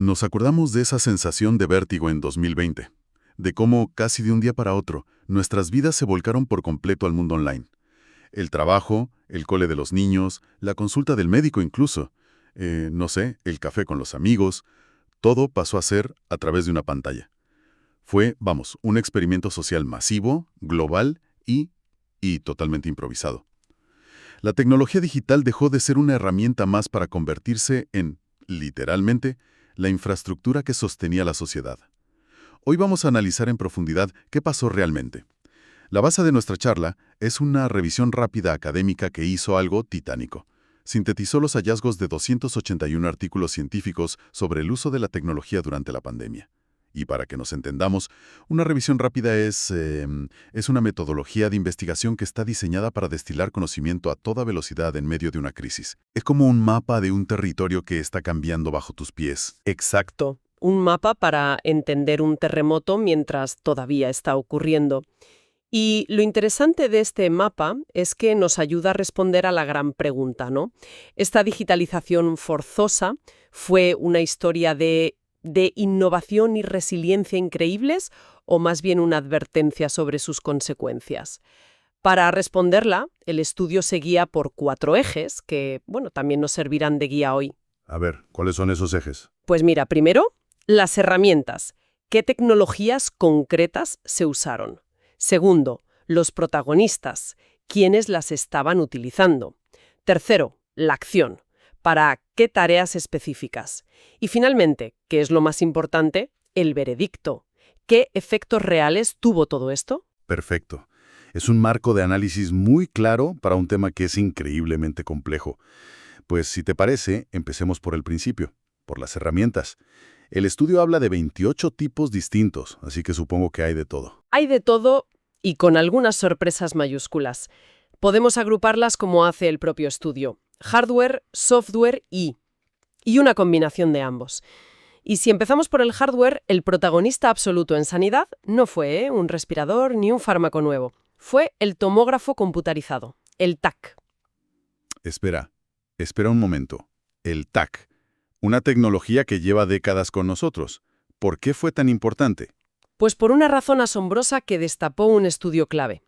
Nos acordamos de esa sensación de vértigo en 2020, de cómo, casi de un día para otro, nuestras vidas se volcaron por completo al mundo online. El trabajo, el cole de los niños, la consulta del médico incluso, no sé, el café con los amigos, todo pasó a ser a través de una pantalla. Fue, vamos, un experimento social masivo, global y totalmente improvisado. La tecnología digital dejó de ser una herramienta más para convertirse en, literalmente, la infraestructura que sostenía la sociedad. Hoy vamos a analizar en profundidad qué pasó realmente. La base de nuestra charla es una revisión rápida académica que hizo algo titánico. Sintetizó los hallazgos de 281 artículos científicos sobre el uso de la tecnología durante la pandemia. Y para que nos entendamos, una revisión rápida es una metodología de investigación que está diseñada para destilar conocimiento a toda velocidad en medio de una crisis. Es como un mapa de un territorio que está cambiando bajo tus pies. Exacto. Un mapa para entender un terremoto mientras todavía está ocurriendo. Y lo interesante de este mapa es que nos ayuda a responder a la gran pregunta, ¿no? ¿Esta digitalización forzosa fue una historia de innovación y resiliencia increíbles o más bien una advertencia sobre sus consecuencias? Para responderla, el estudio se guía por 4 ejes que, bueno, también nos servirán de guía hoy. A ver, ¿cuáles son esos ejes? Pues mira, primero, las herramientas. ¿Qué tecnologías concretas se usaron? Segundo, los protagonistas. ¿Quiénes las estaban utilizando? Tercero, la acción. ¿Para qué tareas específicas? Y finalmente, que es lo más importante, el veredicto. ¿Qué efectos reales tuvo todo esto? Perfecto. Es un marco de análisis muy claro para un tema que es increíblemente complejo. Pues si te parece, empecemos por el principio, por las herramientas. El estudio habla de 28 tipos distintos, así que supongo que hay de todo. Hay de todo y con algunas sorpresas mayúsculas. Podemos agruparlas como hace el propio estudio. Hardware, software y una combinación de ambos. Y si empezamos por el hardware, el protagonista absoluto en sanidad no fue un respirador ni un fármaco nuevo. Fue el tomógrafo computarizado, el TAC. Espera un momento. El TAC, una tecnología que lleva décadas con nosotros. ¿Por qué fue tan importante? Pues por una razón asombrosa que destapó un estudio clave.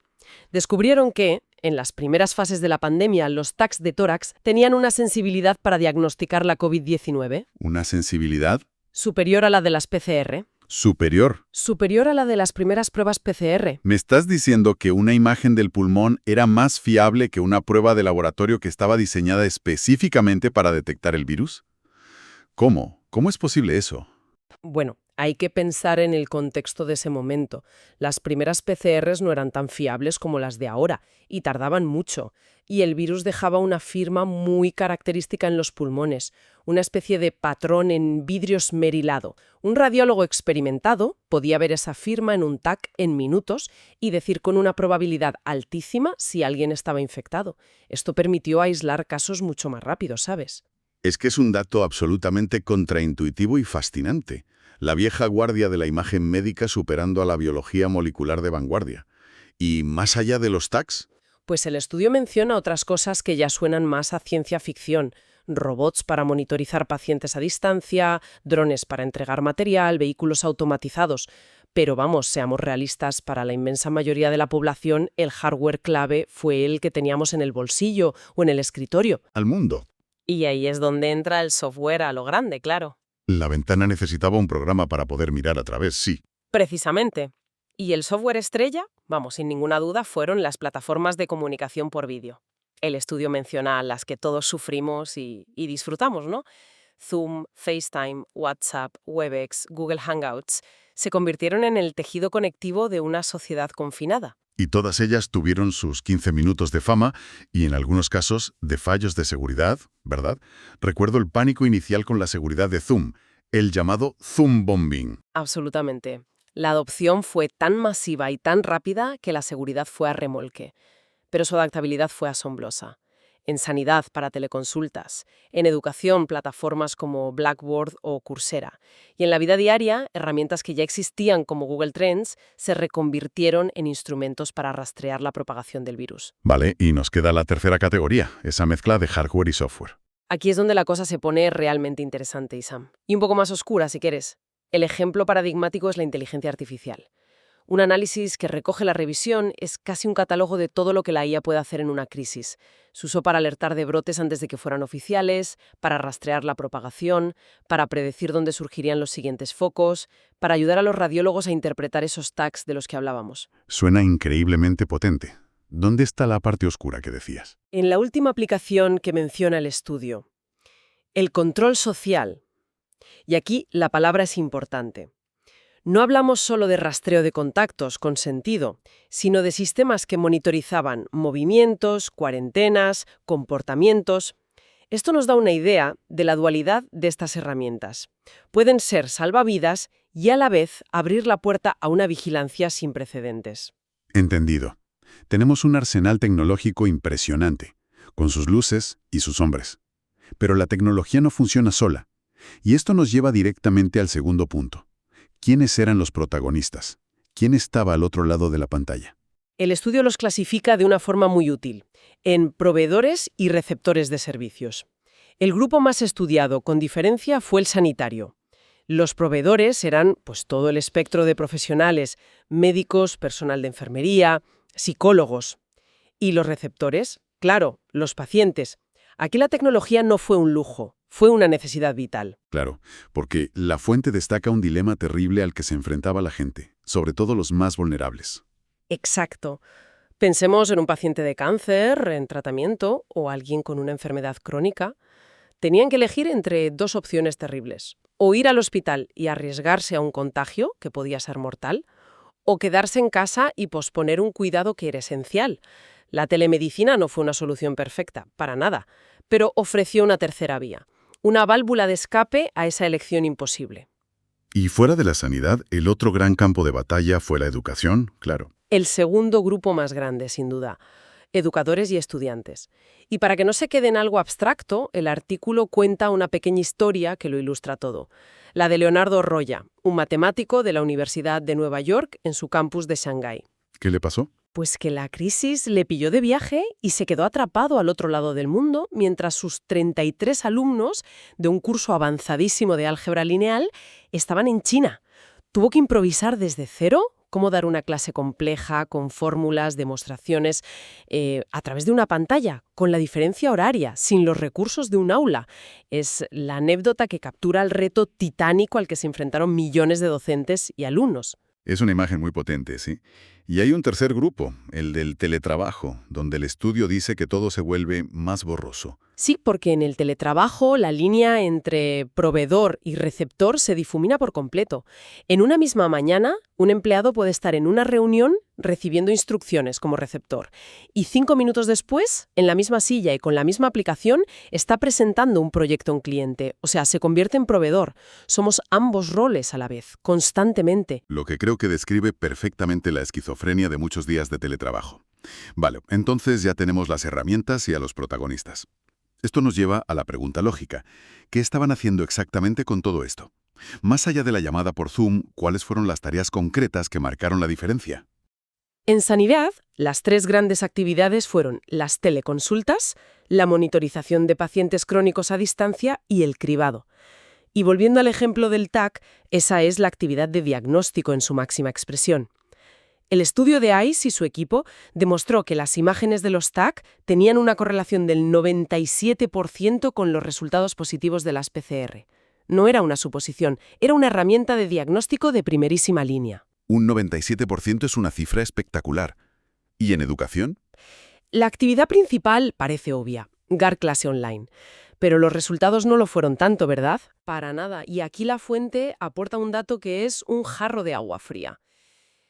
Descubrieron que, en las primeras fases de la pandemia, los TACs de tórax tenían una sensibilidad para diagnosticar la COVID-19. ¿Una sensibilidad? Superior a la de las PCR. ¿Superior? Superior a la de las primeras pruebas PCR. ¿Me estás diciendo que una imagen del pulmón era más fiable que una prueba de laboratorio que estaba diseñada específicamente para detectar el virus? ¿Cómo? ¿Cómo es posible eso? Bueno, hay que pensar en el contexto de ese momento. Las primeras PCRs no eran tan fiables como las de ahora y tardaban mucho. Y el virus dejaba una firma muy característica en los pulmones, una especie de patrón en vidrio esmerilado. Un radiólogo experimentado podía ver esa firma en un TAC en minutos y decir con una probabilidad altísima si alguien estaba infectado. Esto permitió aislar casos mucho más rápido, ¿sabes? Es que es un dato absolutamente contraintuitivo y fascinante. La vieja guardia de la imagen médica superando a la biología molecular de vanguardia. ¿Y más allá de los TACs? Pues el estudio menciona otras cosas que ya suenan más a ciencia ficción. Robots para monitorizar pacientes a distancia, drones para entregar material, vehículos automatizados. Pero vamos, seamos realistas, para la inmensa mayoría de la población el hardware clave fue el que teníamos en el bolsillo o en el escritorio. Al mundo. Y ahí es donde entra el software a lo grande, claro. La ventana necesitaba un programa para poder mirar a través, sí. Precisamente. Y el software estrella, vamos, sin ninguna duda, fueron las plataformas de comunicación por vídeo. El estudio menciona las que todos sufrimos y disfrutamos, ¿no? Zoom, FaceTime, WhatsApp, Webex, Google Hangouts se convirtieron en el tejido conectivo de una sociedad confinada. Y todas ellas tuvieron sus 15 minutos de fama y en algunos casos de fallos de seguridad, ¿verdad? Recuerdo el pánico inicial con la seguridad de Zoom, el llamado Zoom bombing. Absolutamente. La adopción fue tan masiva y tan rápida que la seguridad fue a remolque. Pero su adaptabilidad fue asombrosa. En sanidad para teleconsultas, en educación plataformas como Blackboard o Coursera, y en la vida diaria herramientas que ya existían como Google Trends se reconvirtieron en instrumentos para rastrear la propagación del virus. Vale, y nos queda la tercera categoría, esa mezcla de hardware y software. Aquí es donde la cosa se pone realmente interesante, Isam. Y un poco más oscura, si quieres. El ejemplo paradigmático es la inteligencia artificial. Un análisis que recoge la revisión es casi un catálogo de todo lo que la IA puede hacer en una crisis. Se usó para alertar de brotes antes de que fueran oficiales, para rastrear la propagación, para predecir dónde surgirían los siguientes focos, para ayudar a los radiólogos a interpretar esos tags de los que hablábamos. Suena increíblemente potente. ¿Dónde está la parte oscura que decías? En la última aplicación que menciona el estudio, el control social. Y aquí la palabra es importante. No hablamos solo de rastreo de contactos con sentido, sino de sistemas que monitorizaban movimientos, cuarentenas, comportamientos. Esto nos da una idea de la dualidad de estas herramientas. Pueden ser salvavidas y a la vez abrir la puerta a una vigilancia sin precedentes. Entendido. Tenemos un arsenal tecnológico impresionante, con sus luces y sus sombras. Pero la tecnología no funciona sola. Y esto nos lleva directamente al segundo punto. ¿Quiénes eran los protagonistas? ¿Quién estaba al otro lado de la pantalla? El estudio los clasifica de una forma muy útil, en proveedores y receptores de servicios. El grupo más estudiado, con diferencia, fue el sanitario. Los proveedores eran, pues, todo el espectro de profesionales, médicos, personal de enfermería, psicólogos. Y los receptores, claro, los pacientes. Aquí la tecnología no fue un lujo, fue una necesidad vital. Claro, porque la fuente destaca un dilema terrible al que se enfrentaba la gente, sobre todo los más vulnerables. Exacto. Pensemos en un paciente de cáncer, en tratamiento, o alguien con una enfermedad crónica. Tenían que elegir entre dos opciones terribles. O ir al hospital y arriesgarse a un contagio, que podía ser mortal, o quedarse en casa y posponer un cuidado que era esencial. La telemedicina no fue una solución perfecta, para nada, pero ofreció una tercera vía, una válvula de escape a esa elección imposible. Y fuera de la sanidad, el otro gran campo de batalla fue la educación, claro. El segundo grupo más grande, sin duda, educadores y estudiantes. Y para que no se quede en algo abstracto, el artículo cuenta una pequeña historia que lo ilustra todo. La de Leonardo Roya, un matemático de la Universidad de Nueva York en su campus de Shanghái. ¿Qué le pasó? Pues que la crisis le pilló de viaje y se quedó atrapado al otro lado del mundo mientras sus 33 alumnos de un curso avanzadísimo de álgebra lineal estaban en China. Tuvo que improvisar desde cero cómo dar una clase compleja, con fórmulas, demostraciones, a través de una pantalla, con la diferencia horaria, sin los recursos de un aula. Es la anécdota que captura el reto titánico al que se enfrentaron millones de docentes y alumnos. Es una imagen muy potente, ¿sí? Y hay un tercer grupo, el del teletrabajo, donde el estudio dice que todo se vuelve más borroso. Sí, porque en el teletrabajo la línea entre proveedor y receptor se difumina por completo. En una misma mañana, un empleado puede estar en una reunión recibiendo instrucciones como receptor y 5 minutos después, en la misma silla y con la misma aplicación, está presentando un proyecto a un cliente. O sea, se convierte en proveedor. Somos ambos roles a la vez, constantemente. Lo que creo que describe perfectamente la esquizofrenia de muchos días de teletrabajo. Vale, entonces ya tenemos las herramientas y a los protagonistas. Esto nos lleva a la pregunta lógica. ¿Qué estaban haciendo exactamente con todo esto? Más allá de la llamada por Zoom, ¿cuáles fueron las tareas concretas que marcaron la diferencia? En sanidad, las 3 grandes actividades fueron las teleconsultas, la monitorización de pacientes crónicos a distancia y el cribado. Y volviendo al ejemplo del TAC, esa es la actividad de diagnóstico en su máxima expresión. El estudio de ICE y su equipo demostró que las imágenes de los TAC tenían una correlación del 97% con los resultados positivos de las PCR. No era una suposición, era una herramienta de diagnóstico de primerísima línea. Un 97% es una cifra espectacular. ¿Y en educación? La actividad principal parece obvia, dar clase online. Pero los resultados no lo fueron tanto, ¿verdad? Para nada. Y aquí la fuente aporta un dato que es un jarro de agua fría.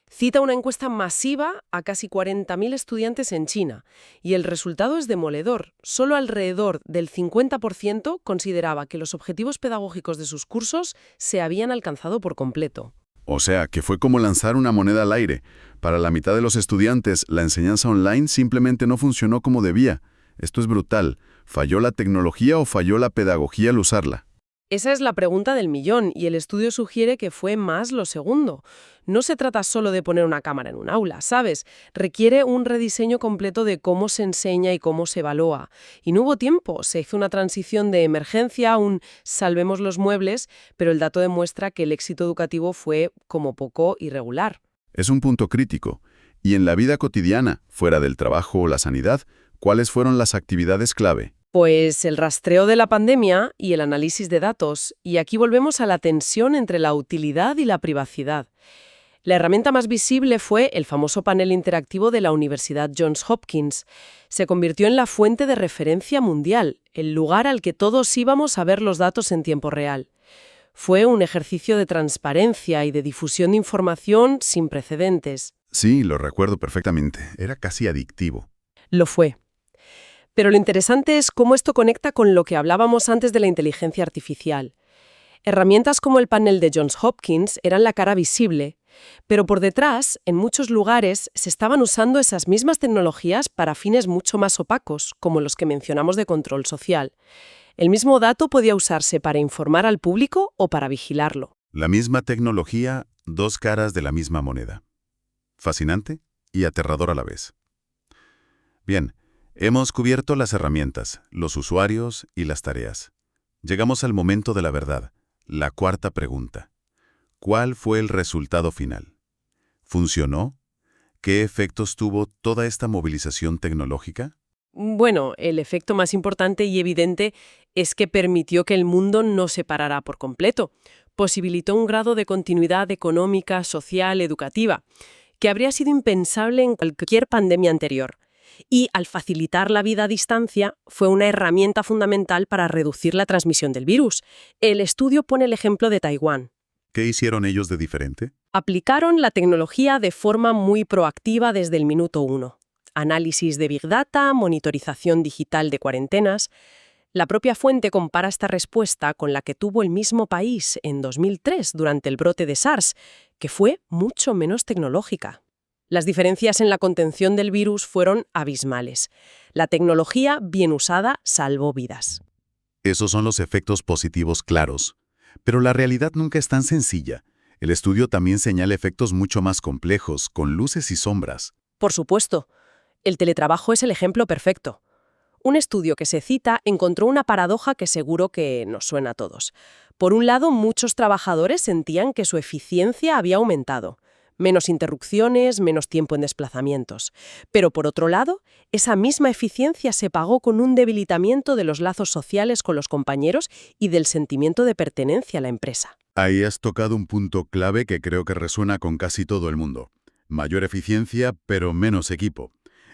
Cita una encuesta masiva a casi 40.000 estudiantes en China, y el resultado es demoledor. Solo alrededor del 50% consideraba que los objetivos pedagógicos de sus cursos se habían alcanzado por completo. O sea, que fue como lanzar una moneda al aire. Para la mitad de los estudiantes, la enseñanza online simplemente no funcionó como debía. Esto es brutal. ¿Falló la tecnología o falló la pedagogía al usarla? Esa es la pregunta del millón, y el estudio sugiere que fue más lo segundo. No se trata solo de poner una cámara en un aula, ¿sabes? Requiere un rediseño completo de cómo se enseña y cómo se evalúa. Y no hubo tiempo, se hizo una transición de emergencia, un salvemos los muebles, pero el dato demuestra que el éxito educativo fue, como poco, irregular. Es un punto crítico. Y en la vida cotidiana, fuera del trabajo o la sanidad, ¿cuáles fueron las actividades clave? Pues el rastreo de la pandemia y el análisis de datos, y aquí volvemos a la tensión entre la utilidad y la privacidad. La herramienta más visible fue el famoso panel interactivo de la Universidad Johns Hopkins. Se convirtió en la fuente de referencia mundial, el lugar al que todos íbamos a ver los datos en tiempo real. Fue un ejercicio de transparencia y de difusión de información sin precedentes. Sí, lo recuerdo perfectamente. Era casi adictivo. Lo fue. Pero lo interesante es cómo esto conecta con lo que hablábamos antes de la inteligencia artificial. Herramientas como el panel de Johns Hopkins eran la cara visible, pero por detrás, en muchos lugares, se estaban usando esas mismas tecnologías para fines mucho más opacos, como los que mencionamos de control social. El mismo dato podía usarse para informar al público o para vigilarlo. La misma tecnología, dos caras de la misma moneda. Fascinante y aterrador a la vez. Bien, hemos cubierto las herramientas, los usuarios y las tareas. Llegamos al momento de la verdad, la cuarta pregunta. ¿Cuál fue el resultado final? ¿Funcionó? ¿Qué efectos tuvo toda esta movilización tecnológica? Bueno, el efecto más importante y evidente es que permitió que el mundo no se parara por completo. Posibilitó un grado de continuidad económica, social, educativa, que habría sido impensable en cualquier pandemia anterior. Y al facilitar la vida a distancia, fue una herramienta fundamental para reducir la transmisión del virus. El estudio pone el ejemplo de Taiwán. ¿Qué hicieron ellos de diferente? Aplicaron la tecnología de forma muy proactiva desde el minuto 1. Análisis de Big Data, monitorización digital de cuarentenas. La propia fuente compara esta respuesta con la que tuvo el mismo país en 2003 durante el brote de SARS, que fue mucho menos tecnológica. Las diferencias en la contención del virus fueron abismales. La tecnología, bien usada, salvó vidas. Esos son los efectos positivos claros. Pero la realidad nunca es tan sencilla. El estudio también señala efectos mucho más complejos, con luces y sombras. Por supuesto, el teletrabajo es el ejemplo perfecto. Un estudio que se cita encontró una paradoja que seguro que nos suena a todos. Por un lado, muchos trabajadores sentían que su eficiencia había aumentado. Menos interrupciones, menos tiempo en desplazamientos. Pero por otro lado, esa misma eficiencia se pagó con un debilitamiento de los lazos sociales con los compañeros y del sentimiento de pertenencia a la empresa. Ahí has tocado un punto clave que creo que resuena con casi todo el mundo. Mayor eficiencia, pero menos equipo.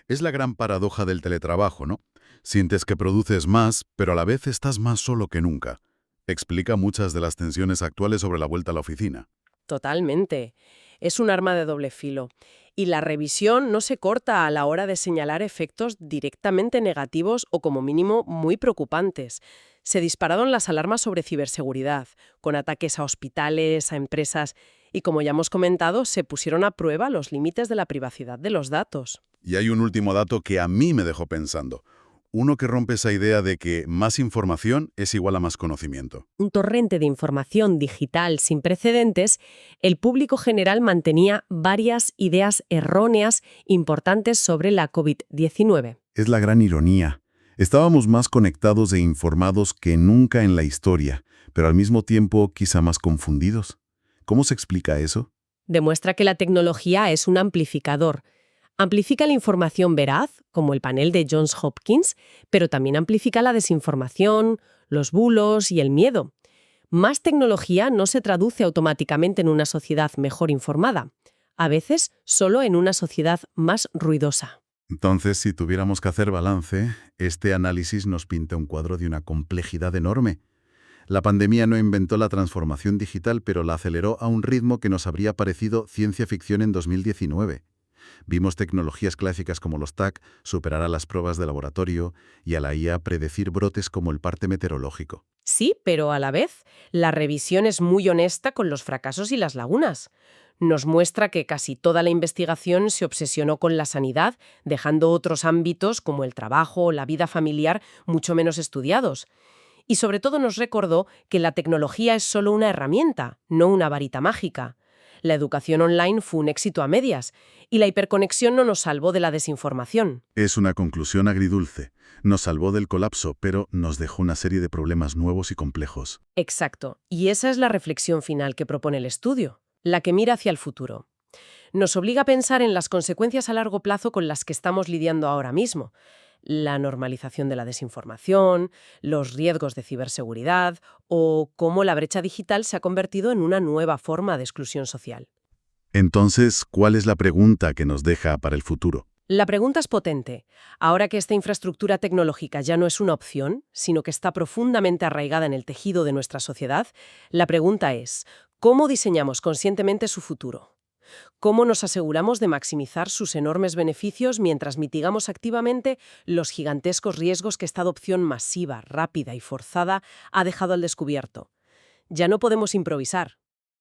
Es la gran paradoja del teletrabajo, ¿no? Sientes que produces más, pero a la vez estás más solo que nunca. Explica muchas de las tensiones actuales sobre la vuelta a la oficina. Totalmente. Es un arma de doble filo. Y la revisión no se corta a la hora de señalar efectos directamente negativos o como mínimo muy preocupantes. Se dispararon las alarmas sobre ciberseguridad, con ataques a hospitales, a empresas, y como ya hemos comentado, se pusieron a prueba los límites de la privacidad de los datos. Y hay un último dato que a mí me dejó pensando. Uno que rompe esa idea de que más información es igual a más conocimiento. Un torrente de información digital sin precedentes, el público general mantenía varias ideas erróneas importantes sobre la COVID-19. Es la gran ironía. Estábamos más conectados e informados que nunca en la historia, pero al mismo tiempo quizá más confundidos. ¿Cómo se explica eso? Demuestra que la tecnología es un amplificador. Amplifica la información veraz, como el panel de Johns Hopkins, pero también amplifica la desinformación, los bulos y el miedo. Más tecnología no se traduce automáticamente en una sociedad mejor informada. A veces, solo en una sociedad más ruidosa. Entonces, si tuviéramos que hacer balance, este análisis nos pinta un cuadro de una complejidad enorme. La pandemia no inventó la transformación digital, pero la aceleró a un ritmo que nos habría parecido ciencia ficción en 2019. Vimos tecnologías clásicas como los TAC superar a las pruebas de laboratorio y a la IA predecir brotes como el parte meteorológico. Sí, pero a la vez, la revisión es muy honesta con los fracasos y las lagunas. Nos muestra que casi toda la investigación se obsesionó con la sanidad, dejando otros ámbitos como el trabajo o la vida familiar mucho menos estudiados. Y sobre todo nos recordó que la tecnología es solo una herramienta, no una varita mágica. La educación online fue un éxito a medias, y la hiperconexión no nos salvó de la desinformación. Es una conclusión agridulce. Nos salvó del colapso, pero nos dejó una serie de problemas nuevos y complejos. Exacto. Y esa es la reflexión final que propone el estudio, la que mira hacia el futuro. Nos obliga a pensar en las consecuencias a largo plazo con las que estamos lidiando ahora mismo. La normalización de la desinformación, los riesgos de ciberseguridad o cómo la brecha digital se ha convertido en una nueva forma de exclusión social. Entonces, ¿cuál es la pregunta que nos deja para el futuro? La pregunta es potente. Ahora que esta infraestructura tecnológica ya no es una opción, sino que está profundamente arraigada en el tejido de nuestra sociedad, la pregunta es, ¿cómo diseñamos conscientemente su futuro? ¿Cómo nos aseguramos de maximizar sus enormes beneficios mientras mitigamos activamente los gigantescos riesgos que esta adopción masiva, rápida y forzada ha dejado al descubierto? Ya no podemos improvisar.